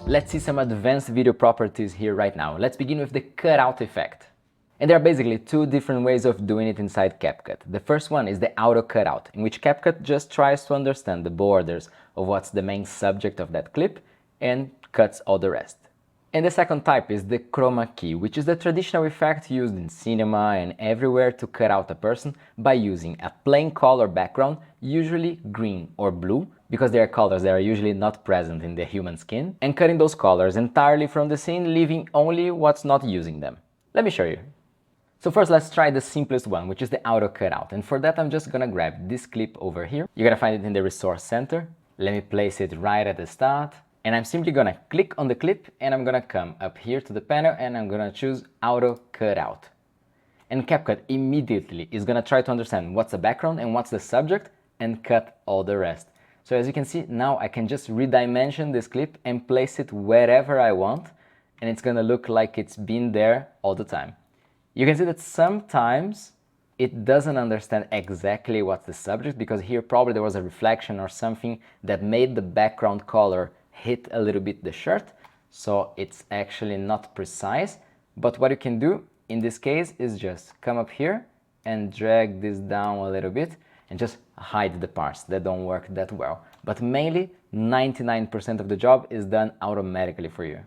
Let's see some advanced video properties here right now. Let's begin with the cutout effect. And there are basically two different ways of doing it inside CapCut. The first one is the auto cutout, in which CapCut just tries to understand the borders of what's the main subject of that clip and cuts all the rest. And the second type is the chroma key, which is the traditional effect used in cinema and everywhere to cut out a person by using a plain color background, usually green or blue, because they are colors that are usually not present in the human skin, and cutting those colors entirely from the scene, leaving only what's not using them. Let me show you. So first let's try the simplest one, which is the auto cutout, and for that I'm just gonna grab this clip over here. You're gonna find it in the resource center. Let me place it right at the start, and I'm simply gonna click on the clip and I'm gonna come up here to the panel and I'm gonna choose auto cutout. And CapCut immediately is gonna try to understand what's the background and what's the subject and cut all the rest. So as you can see, now I can just redimension this clip and place it wherever I want, and it's gonna look like it's been there all the time. You can see that sometimes it doesn't understand exactly what's the subject, because here probably there was a reflection or something that made the background color hit a little bit the shirt, so it's actually not precise. But what you can do in this case is just come up here and drag this down a little bit and just hide the parts that don't work that well. But mainly 99% of the job is done automatically for you.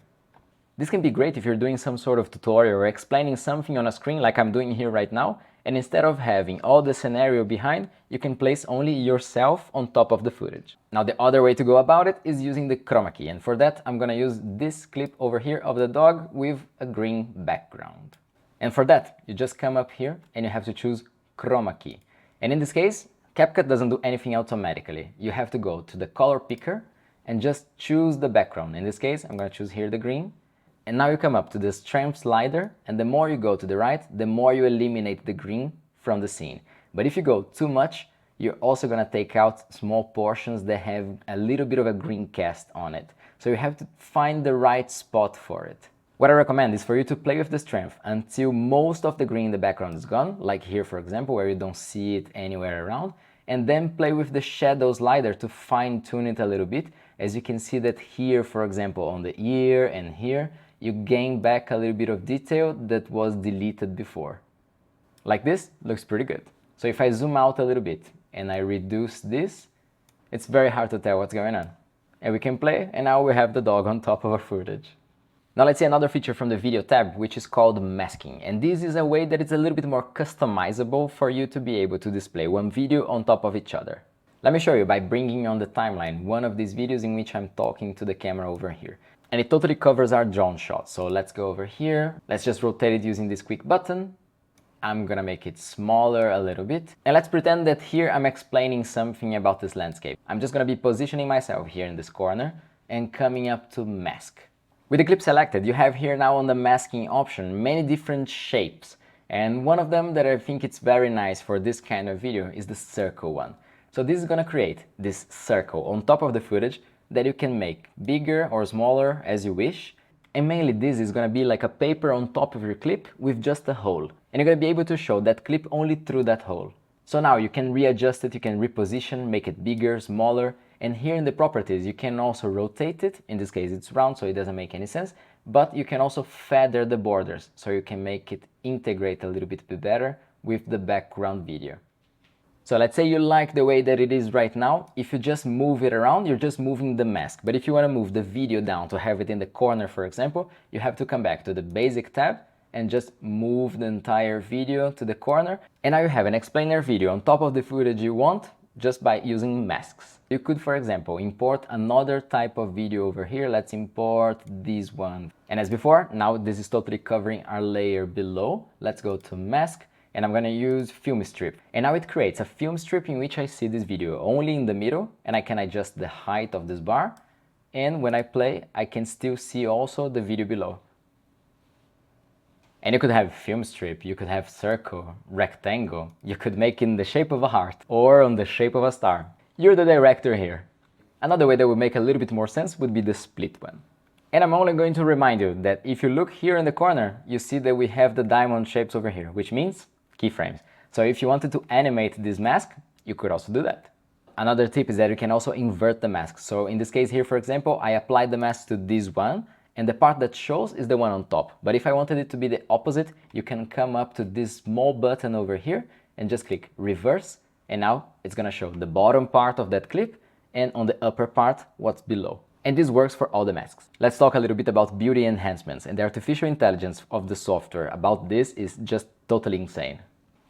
This can be great if you're doing some sort of tutorial or explaining something on a screen like I'm doing here right now, and instead of having all the scenario behind, you can place only yourself on top of the footage. Now the other way to go about it is using the chroma key, and for that I'm gonna use this clip over here of the dog with a green background. And for that, you just come up here and you have to choose chroma key. And in this case, CapCut doesn't do anything automatically. You have to go to the color picker and just choose the background. In this case, I'm gonna choose here the green. And now you come up to the strength slider, and the more you go to the right, the more you eliminate the green from the scene. But if you go too much, you're also gonna take out small portions that have a little bit of a green cast on it. So you have to find the right spot for it. What I recommend is for you to play with the strength until most of the green in the background is gone, like here for example, where you don't see it anywhere around, and then play with the shadow slider to fine tune it a little bit. As you can see that here, for example, on the ear and here, you gain back a little bit of detail that was deleted before. Like this, looks pretty good. So if I zoom out a little bit and I reduce this, it's very hard to tell what's going on. And we can play, and now we have the dog on top of our footage. Now let's see another feature from the video tab, which is called masking. And this is a way that it's a little bit more customizable for you to be able to display one video on top of each other. Let me show you by bringing on the timeline one of these videos in which I'm talking to the camera over here. And it totally covers our drone shot. So let's go over here. Let's just rotate it using this quick button. I'm gonna make it smaller a little bit. And let's pretend that here I'm explaining something about this landscape. I'm just gonna be positioning myself here in this corner and coming up to mask. With the clip selected, you have here now on the masking option many different shapes. And one of them that I think it's very nice for this kind of video is the circle one. So this is gonna create this circle on top of the footage that you can make bigger or smaller as you wish. And mainly this is gonna be like a paper on top of your clip with just a hole. And you're gonna be able to show that clip only through that hole. So now you can readjust it, you can reposition, make it bigger, smaller. And here in the properties, you can also rotate it. In this case, it's round, so it doesn't make any sense. But you can also feather the borders, so you can make it integrate a little bit better with the background video. So let's say you like the way that it is right now. If you just move it around, you're just moving the mask. But if you want to move the video down to have it in the corner, for example, you have to come back to the basic tab and just move the entire video to the corner. And now you have an explainer video on top of the footage you want just by using masks. You could, for example, import another type of video over here. Let's import this one. And as before, now this is totally covering our layer below. Let's go to mask. And I'm gonna use film strip. And now it creates a film strip in which I see this video only in the middle, and I can adjust the height of this bar. And when I play, I can still see also the video below. And you could have film strip, you could have circle, rectangle, you could make it in the shape of a heart or on the shape of a star. You're the director here. Another way that would make a little bit more sense would be the split one. And I'm only going to remind you that if you look here in the corner, you see that we have the diamond shapes over here, which means keyframes. So if you wanted to animate this mask, you could also do that. Another tip is that you can also invert the mask. So in this case here, for example, I applied the mask to this one, and the part that shows is the one on top. But if I wanted it to be the opposite, you can come up to this small button over here and just click reverse, and now it's gonna show the bottom part of that clip and on the upper part what's below. And this works for all the masks. Let's talk a little bit about beauty enhancements, and the artificial intelligence of the software about this is just totally insane.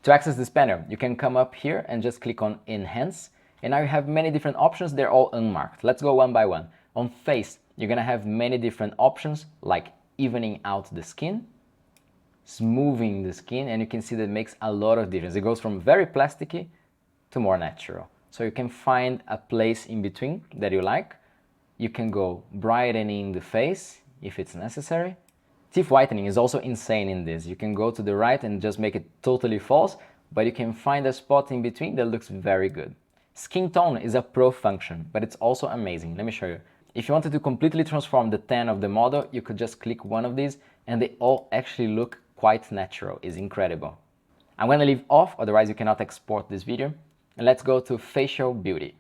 To access this panel, you can come up here and just click on Enhance, and now you have many different options. They're all unmarked. Let's go one by one. On face, you're gonna have many different options like evening out the skin, smoothing the skin, and you can see that it makes a lot of difference. It goes from very plasticky to more natural. So you can find a place in between that you like. You can go brightening the face if it's necessary. Teeth whitening is also insane in this. You can go to the right and just make it totally false, but you can find a spot in between that looks very good. Skin tone is a pro function, but it's also amazing. Let me show you. If you wanted to completely transform the tan of the model, you could just click one of these and they all actually look quite natural. It's incredible. I'm gonna leave off, otherwise you cannot export this video. And let's go to facial beauty.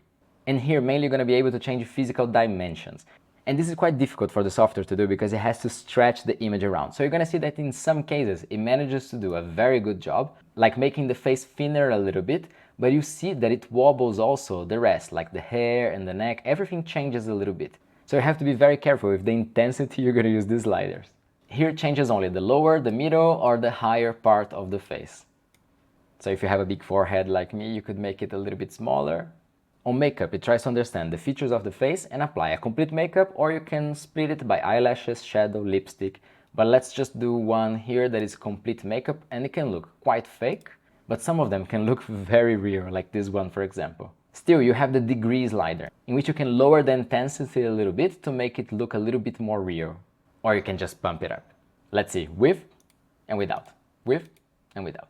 And here mainly you're gonna be able to change physical dimensions. And this is quite difficult for the software to do because it has to stretch the image around. So you're gonna see that in some cases it manages to do a very good job, like making the face thinner a little bit, but you see that it wobbles also the rest, like the hair and the neck, everything changes a little bit. So you have to be very careful with the intensity you're gonna use these sliders. Here it changes only the lower, the middle, or the higher part of the face. So if you have a big forehead like me, you could make it a little bit smaller. On makeup, it tries to understand the features of the face and apply a complete makeup, or you can split it by eyelashes, shadow, lipstick. But let's just do one here that is complete makeup, and it can look quite fake, but some of them can look very real, like this one for example. Still, you have the degree slider, in which you can lower the intensity a little bit to make it look a little bit more real. Or you can just pump it up. Let's see, with and without, with and without.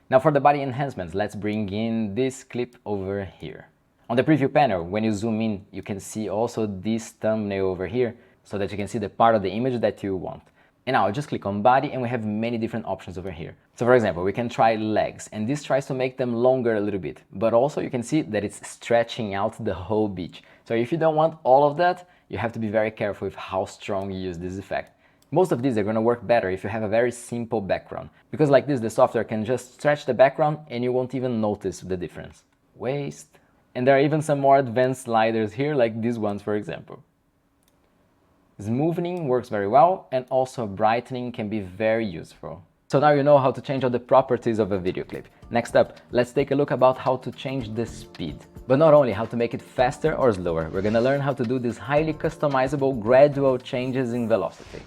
Now for the body enhancements, let's bring in this clip over here. On the preview panel, when you zoom in, you can see also this thumbnail over here, so that you can see the part of the image that you want. And now I'll just click on body and we have many different options over here. So for example, we can try legs, and this tries to make them longer a little bit, but also you can see that it's stretching out the whole beach. So if you don't want all of that, you have to be very careful with how strong you use this effect. Most of these are going to work better if you have a very simple background, because like this the software can just stretch the background and you won't even notice the difference. Waist. And there are even some more advanced sliders here, like these ones for example. Smoothing works very well, and also brightening can be very useful. So now you know how to change all the properties of a video clip. Next up, let's take a look about how to change the speed. But not only how to make it faster or slower, we're gonna learn how to do these highly customizable gradual changes in velocity.